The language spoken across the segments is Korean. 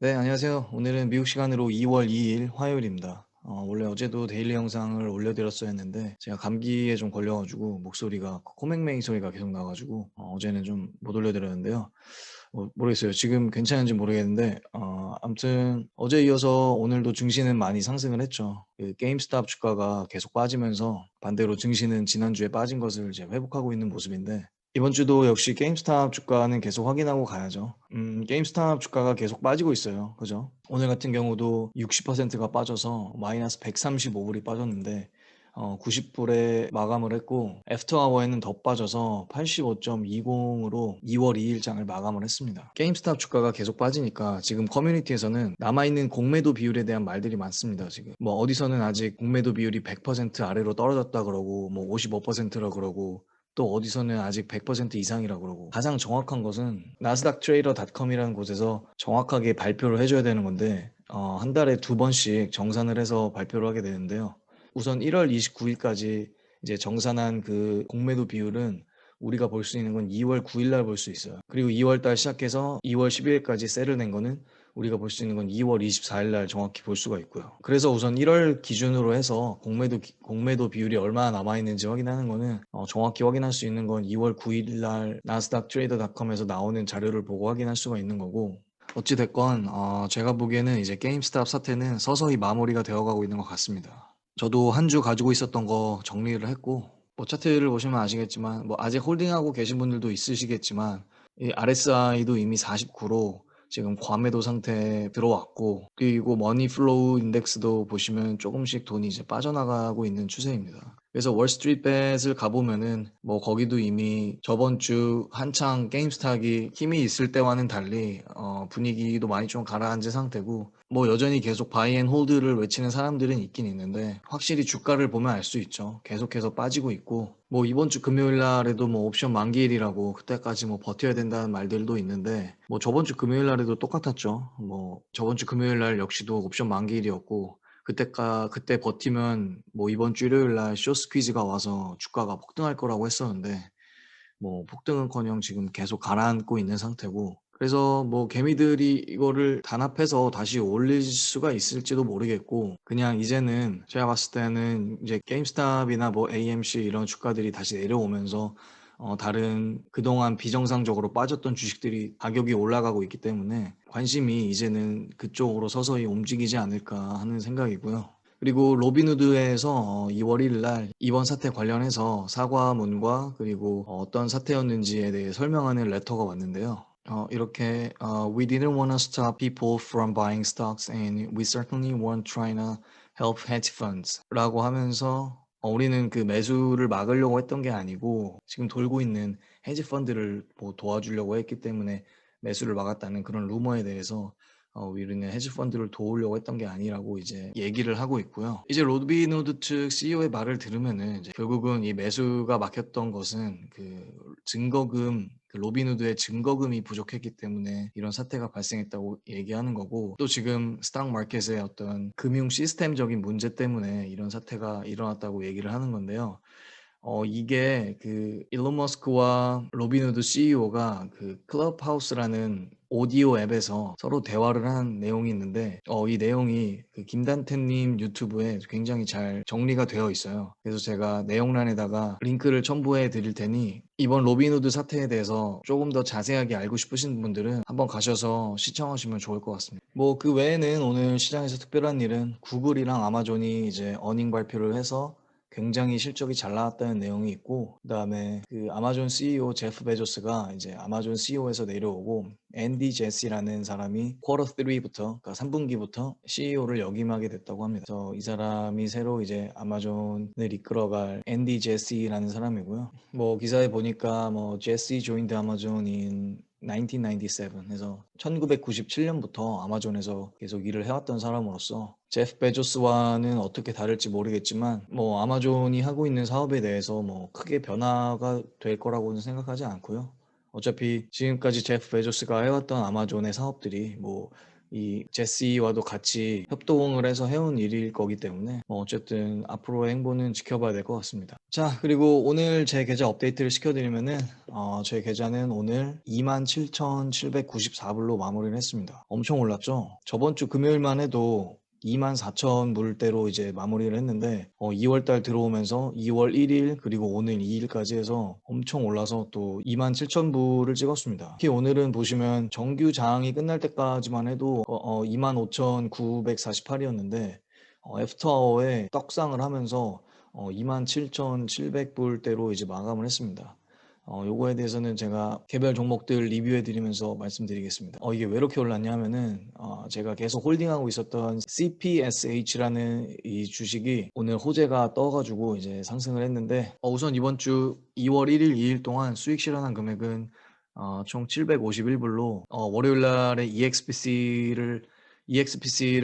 네, 안녕하세요. 오늘은 미국 시간으로 2월 2일 화요일입니다. 원래 어제도 데일리 영상을 올려드렸어야 했는데 제가 감기에 좀 걸려가지고 목소리가 코맹맹이 소리가 계속 나가지고 어제는 좀 못 올려드렸는데요. 모르겠어요. 지금 괜찮은지 모르겠는데 아무튼 어제 이어서 오늘도 증시는 많이 상승을 했죠. 그 게임스탑 주가가 계속 빠지면서 반대로 증시는 지난주에 빠진 것을 이제 회복하고 있는 모습인데 이번 주도 역시 게임스탑 주가는 계속 확인하고 가야죠. 게임스탑 주가가 계속 빠지고 있어요. 그죠? 오늘 같은 경우도 60%가 빠져서 마이너스 135불이 빠졌는데 90불에 마감을 했고 애프터 아워에는 더 빠져서 85.20으로 2월 2일 장을 마감을 했습니다. 게임스탑 주가가 계속 빠지니까 지금 커뮤니티에서는 남아있는 공매도 비율에 대한 말들이 많습니다. 지금 뭐 어디서는 아직 공매도 비율이 100% 아래로 떨어졌다 그러고 뭐 55%라 그러고 또 어디서는 아직 100% 이상이라 그러고 가장 정확한 것은 나스닥 트레이더닷컴이라는 곳에서 정확하게 발표를 해줘야 되는 건데 한 달에 두 번씩 정산을 해서 발표를 하게 되는데요. 우선 1월 29일까지 이제 정산한 그 공매도 비율은 우리가 볼 수 있는 건 2월 9일 날 볼 수 있어요. 그리고 2월 달 시작해서 2월 12일까지 셀을 낸 거는 우리가 볼 수 있는 건 2월 24일 날 정확히 볼 수가 있고요. 그래서 우선 1월 기준으로 해서 공매도 비율이 얼마나 남아 있는지 확인하는 거는 정확히 확인할 수 있는 건 2월 9일 날 나스닥 트레이더닷컴에서 나오는 자료를 보고 확인할 수가 있는 거고 어찌 됐건 제가 보기에는 이제 게임스탑 사태는 서서히 마무리가 되어가고 있는 것 같습니다. 저도 한 주 가지고 있었던 거 정리를 했고 뭐 차트를 보시면 아시겠지만 뭐 아직 홀딩하고 계신 분들도 있으시겠지만 이 RSI도 이미 49로 지금 과매도 상태에 들어왔고 그리고 머니 플로우 인덱스도 보시면 조금씩 돈이 이제 빠져나가고 있는 추세입니다. 그래서 월스트리트벳을 가보면은 뭐 거기도 이미 저번 주 한창 게임스탁이 힘이 있을 때와는 달리 분위기도 많이 좀 가라앉은 상태고 뭐 여전히 계속 바이 앤 홀드를 외치는 사람들은 있긴 있는데 확실히 주가를 보면 알 수 있죠. 계속해서 빠지고 있고 뭐 이번 주 금요일 날에도 뭐 옵션 만기일이라고 그때까지 뭐 버텨야 된다는 말들도 있는데 뭐 저번 주 금요일 날에도 똑같았죠. 뭐 저번 주 금요일 날 역시도 옵션 만기일이었고 그때 버티면 뭐 이번 주 일요일 날 쇼스퀴즈가 와서 주가가 폭등할 거라고 했었는데 뭐 폭등은커녕 지금 계속 가라앉고 있는 상태고 그래서 뭐 개미들이 이거를 단합해서 다시 올릴 수가 있을지도 모르겠고 그냥 이제는 제가 봤을 때는 이제 게임스탑이나 뭐 AMC 이런 주가들이 다시 내려오면서 다른 그동안 비정상적으로 빠졌던 주식들이 가격이 올라가고 있기 때문에 관심이 이제는 그쪽으로 서서히 움직이지 않을까 하는 생각이고요. 그리고 로빈후드에서 2월 1일 날 이번 사태 관련해서 사과문과 그리고 어떤 사태였는지에 대해 설명하는 레터가 왔는데요. 이렇게 We didn't want to stop people from buying stocks and we certainly weren't trying to help hedge funds 라고 하면서 우리는 그 매수를 막으려고 했던 게 아니고 지금 돌고 있는 헤지 펀드를 뭐 도와주려고 했기 때문에 매수를 막았다는 그런 루머에 대해서 우리는 헤지 펀드를 도우려고 했던 게 아니라고 이제 얘기를 하고 있고요. 이제 로빈후드 측 CEO의 말을 들으면은 이제 결국은 이 매수가 막혔던 것은 그 증거금 그 로빈후드의 증거금이 부족했기 때문에 이런 사태가 발생했다고 얘기하는 거고 또 지금 스탁 마켓의 어떤 금융 시스템적인 문제 때문에 이런 사태가 일어났다고 얘기를 하는 건데요. 이게 그 일론 머스크와 로빈후드 CEO가 그 클럽하우스라는 오디오 앱에서 서로 대화를 한 내용이 있는데 이 내용이 그 김단태님 유튜브에 굉장히 잘 정리가 되어 있어요. 그래서 제가 내용란에다가 링크를 첨부해 드릴 테니 이번 로빈후드 사태에 대해서 조금 더 자세하게 알고 싶으신 분들은 한번 가셔서 시청하시면 좋을 것 같습니다. 뭐 그 외에는 오늘 시장에서 특별한 일은 구글이랑 아마존이 이제 어닝 발표를 해서 굉장히 실적이 잘 나왔다는 내용이 있고 그다음에 그 아마존 CEO 제프 베조스가 이제 아마존 CEO에서 내려오고 앤디 제시라는 사람이 쿼터 3부터 그러니까 3분기부터 CEO를 역임하게 됐다고 합니다. 그래서 이 사람이 새로 이제 아마존을 이끌어갈 앤디 제시라는 사람이고요. 뭐 기사에 보니까 뭐 제시 joined Amazon in 1997 해서 1997년부터 아마존에서 계속 일을 해왔던 사람으로서 제프 베조스와는 어떻게 다를지 모르겠지만 뭐 아마존이 하고 있는 사업에 대해서 뭐 크게 변화가 될 거라고는 생각하지 않고요. 어차피 지금까지 제프 베조스가 해왔던 아마존의 사업들이 뭐 이 제시와도 같이 협동을 해서 해온 일일 거기 때문에 어쨌든 앞으로의 행보는 지켜봐야 될 것 같습니다. 자, 그리고 오늘 제 계좌 업데이트를 시켜드리면은 제 계좌는 오늘 27,794불로 마무리를 했습니다. 엄청 올랐죠? 저번 주 금요일만 해도 24,000불대로 이제 마무리를 했는데 2월달 들어오면서 2월 1일 그리고 오늘 2일까지 해서 엄청 올라서 또 27,000불을 찍었습니다. 특히 오늘은 보시면 정규 장이 끝날 때까지만 해도 25,948이었는데 애프터어에 떡상을 하면서 27,700불대로 이제 마감을 했습니다. 요거에 대해서는 제가 개별 종목들 리뷰해 드리면서 말씀드리겠습니다. 이게 왜 이렇게 올랐냐 하면은 제가 계속 홀딩하고 있었던 CPSH라는 이 주식이 오늘 호재가 떠 가지고 이제 상승을 했는데 우선 이번 주 2월 1일, 2일 동안 수익 실현한 금액은 총 751불로 월요일 날에 EXPC를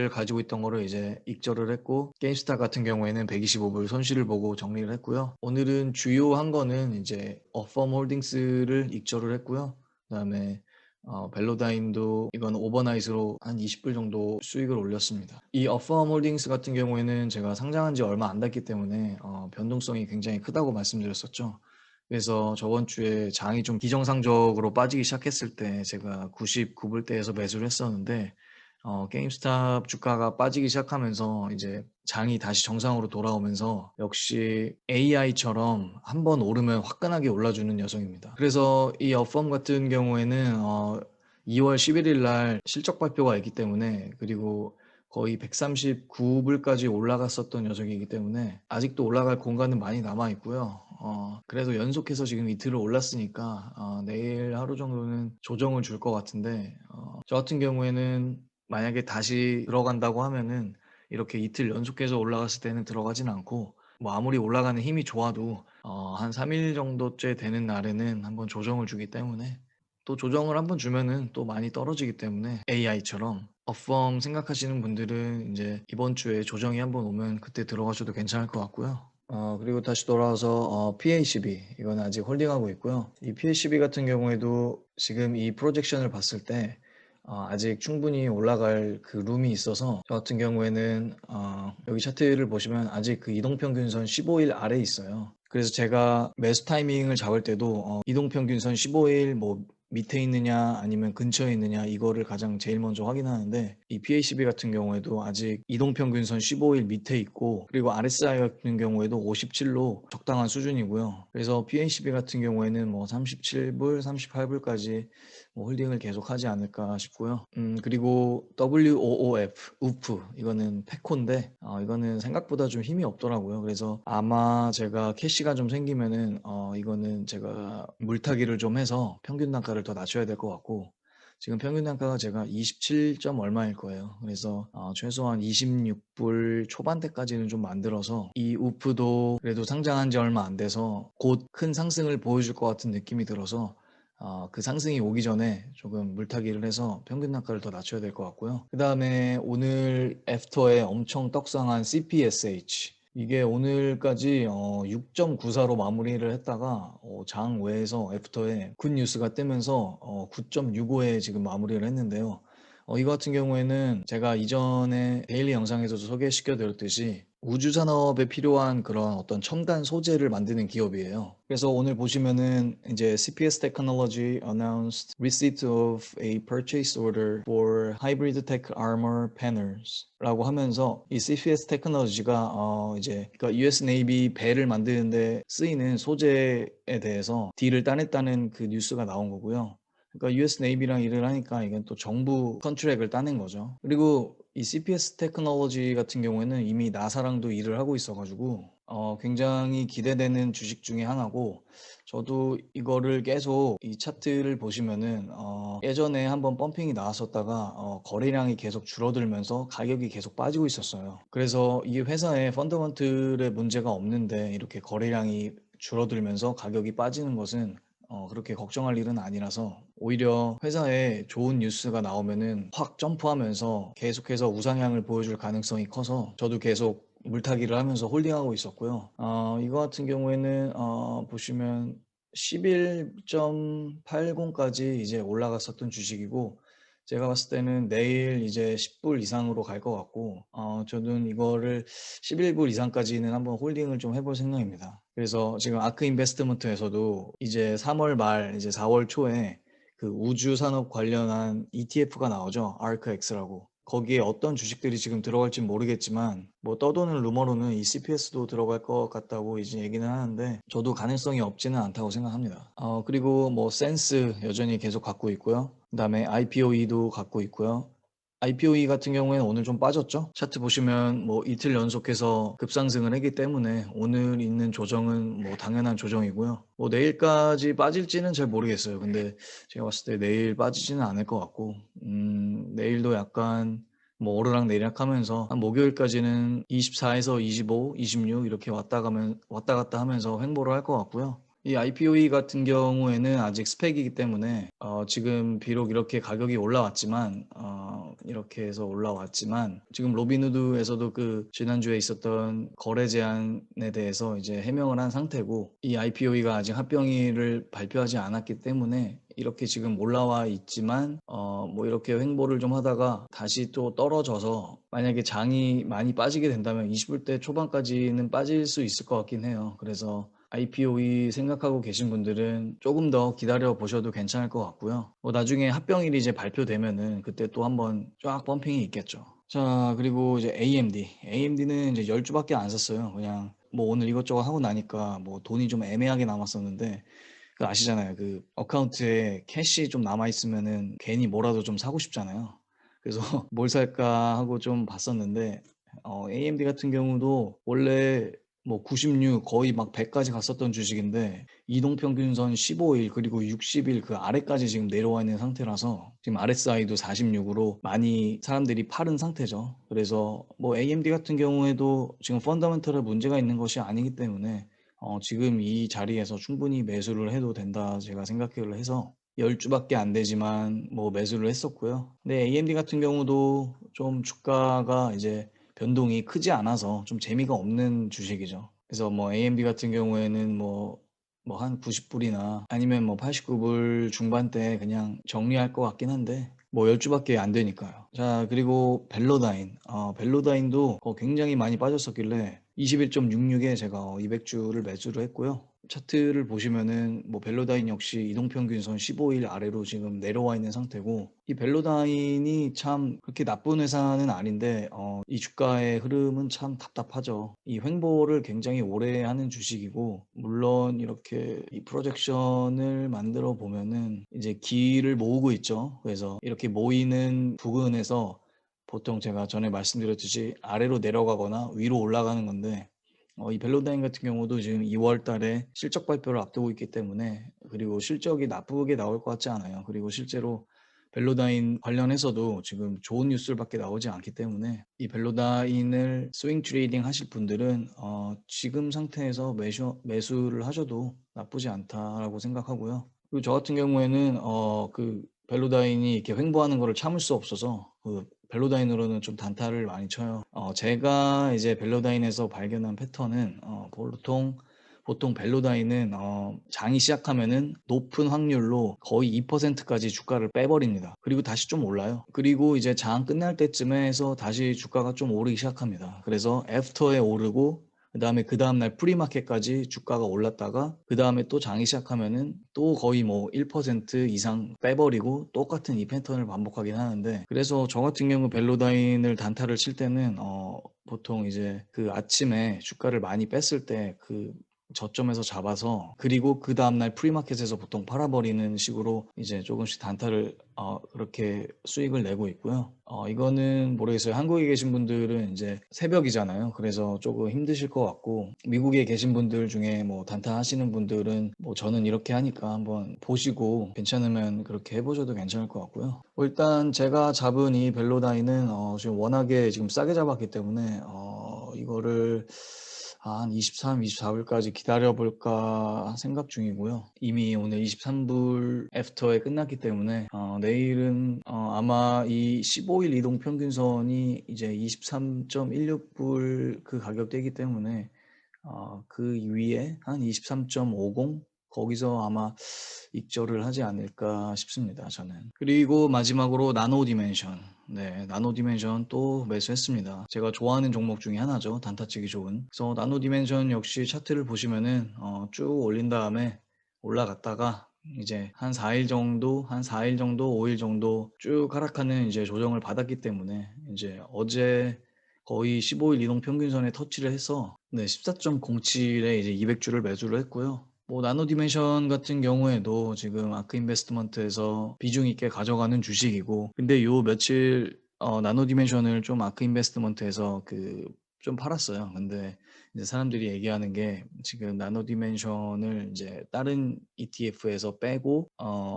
가지고 있던 거를 이제 익절을 했고, 게임스타 같은 경우에는 125불 손실을 보고 정리를 했고요. 오늘은 주요한 거는 이제 어펌 홀딩스를 익절을 했고요. 그다음에 벨로다임도 이건 오버나잇으로 한 20불 정도 수익을 올렸습니다. 이 어펌 홀딩스 같은 경우에는 제가 상장한 지 얼마 안 됐기 때문에 변동성이 굉장히 크다고 말씀드렸었죠. 그래서 저번 주에 장이 좀 비정상적으로 빠지기 시작했을 때 제가 99불대에서 매수를 했었는데 게임스탑 주가가 빠지기 시작하면서 이제 장이 다시 정상으로 돌아오면서 역시 AI처럼 한번 오르면 화끈하게 올라주는 녀석입니다. 그래서 이 어펌 같은 경우에는 2월 11일 날 실적 발표가 있기 때문에, 그리고 거의 139불까지 올라갔었던 녀석이기 때문에 아직도 올라갈 공간은 많이 남아 있고요. 그래도 연속해서 지금 이틀을 올랐으니까 내일 하루 정도는 조정을 줄 것 같은데, 저 같은 경우에는 만약에 다시 들어간다고 하면은 이렇게 이틀 연속해서 올라갔을 때는 들어가진 않고, 뭐 아무리 올라가는 힘이 좋아도 한 3일 정도째 되는 날에는 한번 조정을 주기 때문에, 또 조정을 한번 주면은 또 많이 떨어지기 때문에 AI처럼 업펌 생각하시는 분들은 이제 이번 주에 조정이 한번 오면 그때 들어가셔도 괜찮을 것 같고요. 그리고 다시 돌아와서 PACB 이건 아직 홀딩하고 있고요. 이 PACB 같은 경우에도 지금 이 프로젝션을 봤을 때 아직 충분히 올라갈 그 룸이 있어서, 저 같은 경우에는 여기 차트를 보시면 아직 그 이동평균선 15일 아래에 있어요. 그래서 제가 매수 타이밍을 잡을 때도 이동평균선 15일 뭐 밑에 있느냐 아니면 근처에 있느냐 이거를 가장 제일 먼저 확인하는데, 이 PACB 같은 경우에도 아직 이동평균선 15일 밑에 있고, 그리고 RSI 같은 경우에도 57로 적당한 수준이고요. 그래서 PACB 같은 경우에는 뭐 37불, 38불까지 홀딩을 계속하지 않을까 싶고요. 그리고 WOOF, 우프 이거는 페코인데 이거는 생각보다 좀 힘이 없더라고요. 그래서 아마 제가 캐시가 좀 생기면은 이거는 제가 물타기를 좀 해서 평균 단가를 더 낮춰야 될 것 같고, 지금 평균 단가가 제가 27점 얼마일 거예요. 그래서 최소한 26불 초반대까지는 좀 만들어서, 이 우프도 그래도 상장한 지 얼마 안 돼서 곧 큰 상승을 보여줄 것 같은 느낌이 들어서 그 상승이 오기 전에 조금 물타기를 해서 평균 단가를 더 낮춰야 될 것 같고요. 그 다음에 오늘 애프터에 엄청 떡상한 CPSH, 이게 오늘까지 6.94로 마무리를 했다가 장 외에서 애프터에 굿 뉴스가 뜨면서 9.65에 지금 마무리를 했는데요. 이거 같은 경우에는 제가 이전에 데일리 영상에서도 소개시켜 드렸듯이 우주 산업에 필요한 그런 어떤 첨단 소재를 만드는 기업이에요. 그래서 오늘 보시면은 이제 CPS Technology announced receipt of a purchase order for hybrid tech armor panels 라고 하면서, 이 CPS 테크놀로지가 이제 그러니까 US 네이비 배를 만드는데 쓰이는 소재에 대해서 딜을 따냈다는 그 뉴스가 나온 거고요. 그러니까 US 네이비랑 일을 하니까 이건 또 정부 컨트랙을 따낸 거죠. 그리고 이 CPS 테크놀로지 같은 경우에는 이미 나사랑도 일을 하고 있어 가지고 굉장히 기대되는 주식 중에 하나고, 저도 이거를 계속 이 차트를 보시면은 예전에 한번 펌핑이 나왔었다가 거래량이 계속 줄어들면서 가격이 계속 빠지고 있었어요. 그래서 이 회사의 펀더먼틀에 문제가 없는데 이렇게 거래량이 줄어들면서 가격이 빠지는 것은 그렇게 걱정할 일은 아니라서, 오히려 회사에 좋은 뉴스가 나오면은 확 점프하면서 계속해서 우상향을 보여줄 가능성이 커서 저도 계속 물타기를 하면서 홀딩하고 있었고요. 이거 같은 경우에는 보시면 11.80까지 이제 올라갔었던 주식이고, 제가 봤을 때는 내일 이제 10불 이상으로 갈 것 같고 저는 이거를 11불 이상까지는 한번 홀딩을 좀 해볼 생각입니다. 그래서 지금 아크 인베스트먼트에서도 이제 3월 말 이제 4월 초에 그 우주 산업 관련한 ETF가 나오죠. 아크엑스라고. 거기에 어떤 주식들이 지금 들어갈진 모르겠지만 뭐 떠도는 루머로는 이 CPS도 들어갈 것 같다고 이제 얘기는 하는데 저도 가능성이 없지는 않다고 생각합니다. 그리고 뭐 센스 여전히 계속 갖고 있고요. 그다음에 IPOE도 갖고 있고요. IPOE 같은 경우에는 오늘 좀 빠졌죠. 차트 보시면 뭐 이틀 연속해서 급상승을 했기 때문에 오늘 있는 조정은 뭐 당연한 조정이고요. 뭐 내일까지 빠질지는 잘 모르겠어요. 근데 제가 봤을 때 내일 빠지지는 않을 것 같고 내일도 약간 뭐 오르락내리락 하면서 한 목요일까지는 24에서 25, 26 이렇게 왔다 갔다 하면서 횡보를 할 것 같고요. 이 IPOE 같은 경우에는 아직 스펙이기 때문에 지금 비록 이렇게 가격이 올라왔지만 이렇게 해서 올라왔지만 지금 로빈후드에서도 그 지난주에 있었던 거래 제한에 대해서 이제 해명을 한 상태고 이 IPOE가 아직 합병일을 발표하지 않았기 때문에 이렇게 지금 올라와 있지만 뭐 이렇게 횡보를 좀 하다가 다시 또 떨어져서 만약에 장이 많이 빠지게 된다면 20불대 초반까지는 빠질 수 있을 것 같긴 해요. 그래서 IPOE 생각하고 계신 분들은 조금 더 기다려 보셔도 괜찮을 것 같고요. 뭐 나중에 합병일이 이제 발표되면은 그때 또 한번 쫙 펌핑이 있겠죠. 자, 그리고 이제 AMD는 이제 10주밖에 안 샀어요. 그냥 뭐 오늘 이것저것 하고 나니까 뭐 돈이 좀 애매하게 남았었는데 그 아시잖아요. 그 어카운트에 캐시 좀 남아 있으면은 괜히 뭐라도 좀 사고 싶잖아요. 그래서 뭘 살까 하고 좀 봤었는데 AMD 같은 경우도 원래 뭐 96 거의 막 100 까지 갔었던 주식인데 이동평균선 15일 그리고 60일 그 아래까지 지금 내려와 있는 상태라서 지금 RSI도 46으로 많이 사람들이 팔은 상태죠. 그래서 뭐 AMD 같은 경우에도 지금 펀더멘털에 문제가 있는 것이 아니기 때문에 지금 이 자리에서 충분히 매수를 해도 된다 제가 생각을 해서 10주밖에 안 되지만 뭐 매수를 했었고요. 근데 AMD 같은 경우도 좀 주가가 이제 변동이 크지 않아서 좀 재미가 없는 주식이죠. 그래서 뭐 AMD 같은 경우에는 뭐 한 90불이나 아니면 뭐 89불 중반대 그냥 정리할 것 같긴 한데 뭐 10주밖에 안 되니까요. 자, 그리고 벨로다인도 굉장히 많이 빠졌었길래 21.66에 제가 200주를 매수를 했고요. 차트를 보시면은 뭐 벨로다인 역시 이동평균선 15일 아래로 지금 내려와 있는 상태고 이 벨로다인이 참 그렇게 나쁜 회사는 아닌데 이 주가의 흐름은 참 답답하죠. 이 횡보를 굉장히 오래 하는 주식이고 물론 이렇게 이 프로젝션을 만들어 보면은 이제 기를 모으고 있죠. 그래서 이렇게 모이는 부근에서 보통 제가 전에 말씀드렸듯이 아래로 내려가거나 위로 올라가는 건데 이 벨로다인 같은 경우도 지금 2월 달에 실적 발표를 앞두고 있기 때문에 그리고 실적이 나쁘게 나올 것 같지 않아요. 그리고 실제로 벨로다인 관련해서도 지금 좋은 뉴스밖에 나오지 않기 때문에 이 벨로다인을 스윙 트레이딩 하실 분들은 지금 상태에서 매수를 하셔도 나쁘지 않다라고 생각하고요. 그리고 저 같은 경우에는 그 벨로다인이 이렇게 횡보하는 거를 참을 수 없어서 그 벨로다인으로는 좀 단타를 많이 쳐요. 제가 이제 벨로다인에서 발견한 패턴은 보통 벨로다인은 장이 시작하면은 높은 확률로 거의 2%까지 주가를 빼버립니다. 그리고 다시 좀 올라요. 그리고 이제 장 끝날 때쯤에 해서 다시 주가가 좀 오르기 시작합니다. 그래서 애프터에 오르고 그 다음날 프리마켓까지 주가가 올랐다가 그 다음에 또 장이 시작하면은 또 거의 뭐 1% 이상 빼버리고 똑같은 이 패턴을 반복하긴 하는데 그래서 저 같은 경우 벨로다인을 단타를 칠 때는 보통 이제 그 아침에 주가를 많이 뺐을 때 그 저점에서 잡아서 그리고 그 다음날 프리마켓에서 보통 팔아버리는 식으로 이제 조금씩 단타를 그렇게 수익을 내고 있고요. 이거는 모르겠어요. 한국에 계신 분들은 이제 새벽이잖아요. 그래서 조금 힘드실 것 같고 미국에 계신 분들 중에 뭐 단타 하시는 분들은 뭐 저는 이렇게 하니까 한번 보시고 괜찮으면 그렇게 해보셔도 괜찮을 것 같고요. 일단 제가 잡은 이 벨로다인은 지금 워낙에 지금 싸게 잡았기 때문에 이거를 한 23, 24불까지 기다려볼까 생각 중이고요. 이미 오늘 23불 애프터에 끝났기 때문에 내일은 아마 이 15일 이동 평균선이 이제 23.16불 그 가격대이기 때문에 그 위에 한 23.50 거기서 아마 익절을 하지 않을까 싶습니다, 저는. 그리고 마지막으로 나노 디멘션. 네, 나노 디멘션 또 매수했습니다. 제가 좋아하는 종목 중에 하나죠. 단타치기 좋은. 그래서 나노 디멘션 역시 차트를 보시면은 쭉 올린 다음에 올라갔다가 이제 한 4일 정도, 5일 정도 쭉 하락하는 이제 조정을 받았기 때문에 이제 어제 거의 15일 이동 평균선에 터치를 해서 네, 14.07에 이제 200주를 매수를 했고요. 뭐 나노 디멘션 같은 경우에도 지금 아크 인베스트먼트에서 비중 있게 가져가는 주식이고, 근데 요 며칠 나노 디멘션을 좀 아크 인베스트먼트에서 좀 팔았어요. 근데 이제 사람들이 얘기하는 게 지금 나노 디멘션을 이제 다른 ETF에서 빼고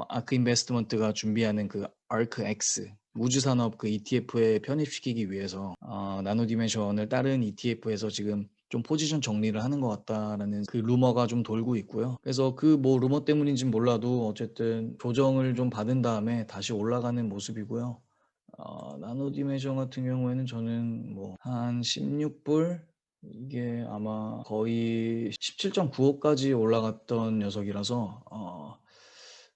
아크 인베스트먼트가 준비하는 그 아크 X 우주산업 그 ETF에 편입시키기 위해서 나노 디멘션을 다른 ETF에서 지금 좀 포지션 정리를 하는 것 같다라는 그 루머가 좀 돌고 있고요. 그래서 그 뭐 루머 때문인지는 몰라도 어쨌든 조정을 좀 받은 다음에 다시 올라가는 모습이고요. 나노 디멘션 같은 경우에는 저는 뭐 한 16불 이게 아마 거의 17.95까지 올라갔던 녀석이라서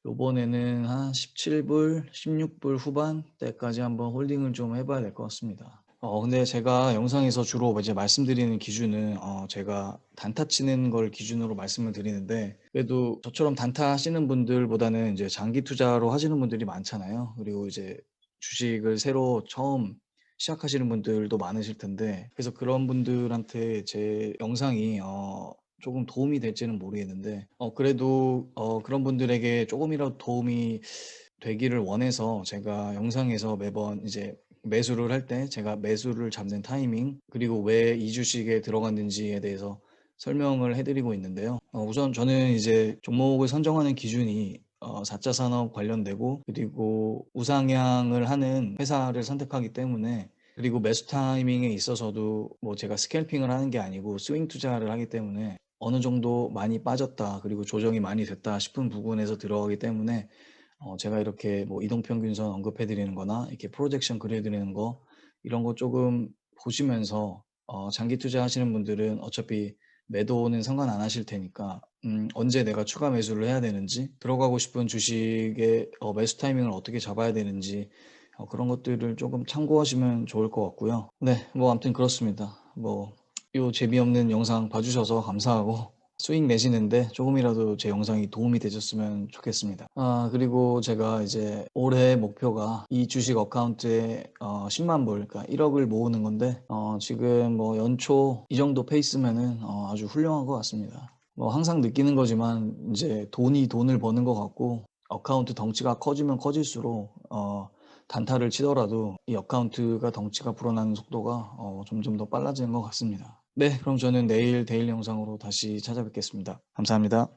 요번에는 한 17불, 16불 후반대까지 한번 홀딩을 좀 해봐야 될 것 같습니다. 근데 제가 영상에서 주로 이제 말씀드리는 기준은 제가 단타 치는 걸 기준으로 말씀을 드리는데, 그래도 저처럼 단타 하시는 분들보다는 이제 장기 투자로 하시는 분들이 많잖아요. 그리고 이제 주식을 새로 처음 시작하시는 분들도 많으실 텐데, 그래서 그런 분들한테 제 영상이 조금 도움이 될지는 모르겠는데, 그래도 그런 분들에게 조금이라도 도움이 되기를 원해서 제가 영상에서 매번 이제 매수를 할 때 제가 매수를 잡는 타이밍, 그리고 왜 이 주식에 들어갔는지에 대해서 설명을 해드리고 있는데요. 우선 저는 이제 종목을 선정하는 기준이 4차 산업 관련되고, 그리고 우상향을 하는 회사를 선택하기 때문에, 그리고 매수 타이밍에 있어서도 뭐 제가 스캘핑을 하는 게 아니고 스윙 투자를 하기 때문에 어느 정도 많이 빠졌다, 그리고 조정이 많이 됐다 싶은 부분에서 들어가기 때문에 제가 이렇게 뭐 이동평균선 언급해 드리는 거나 이렇게 프로젝션 그려 드리는 거, 이런 거 조금 보시면서 장기 투자하시는 분들은 어차피 매도는 상관 안 하실 테니까 언제 내가 추가 매수를 해야 되는지, 들어가고 싶은 주식의 매수 타이밍을 어떻게 잡아야 되는지, 그런 것들을 조금 참고하시면 좋을 것 같고요. 네, 뭐 아무튼 그렇습니다. 뭐 요 재미없는 영상 봐주셔서 감사하고, 수익 내시는데 조금이라도 제 영상이 도움이 되셨으면 좋겠습니다. 그리고 제가 이제 올해 목표가 이 주식 어카운트에 10만 불, 그러니까 1억을 모으는 건데, 지금 뭐 연초 이 정도 페이스면은 아주 훌륭한 것 같습니다. 뭐 항상 느끼는 거지만 이제 돈이 돈을 버는 것 같고, 어카운트 덩치가 커지면 커질수록 단타를 치더라도 이 어카운트가 덩치가 불어나는 속도가 점점 더 빨라지는 것 같습니다. 네, 그럼 저는 내일 데일리 영상으로 다시 찾아뵙겠습니다. 감사합니다.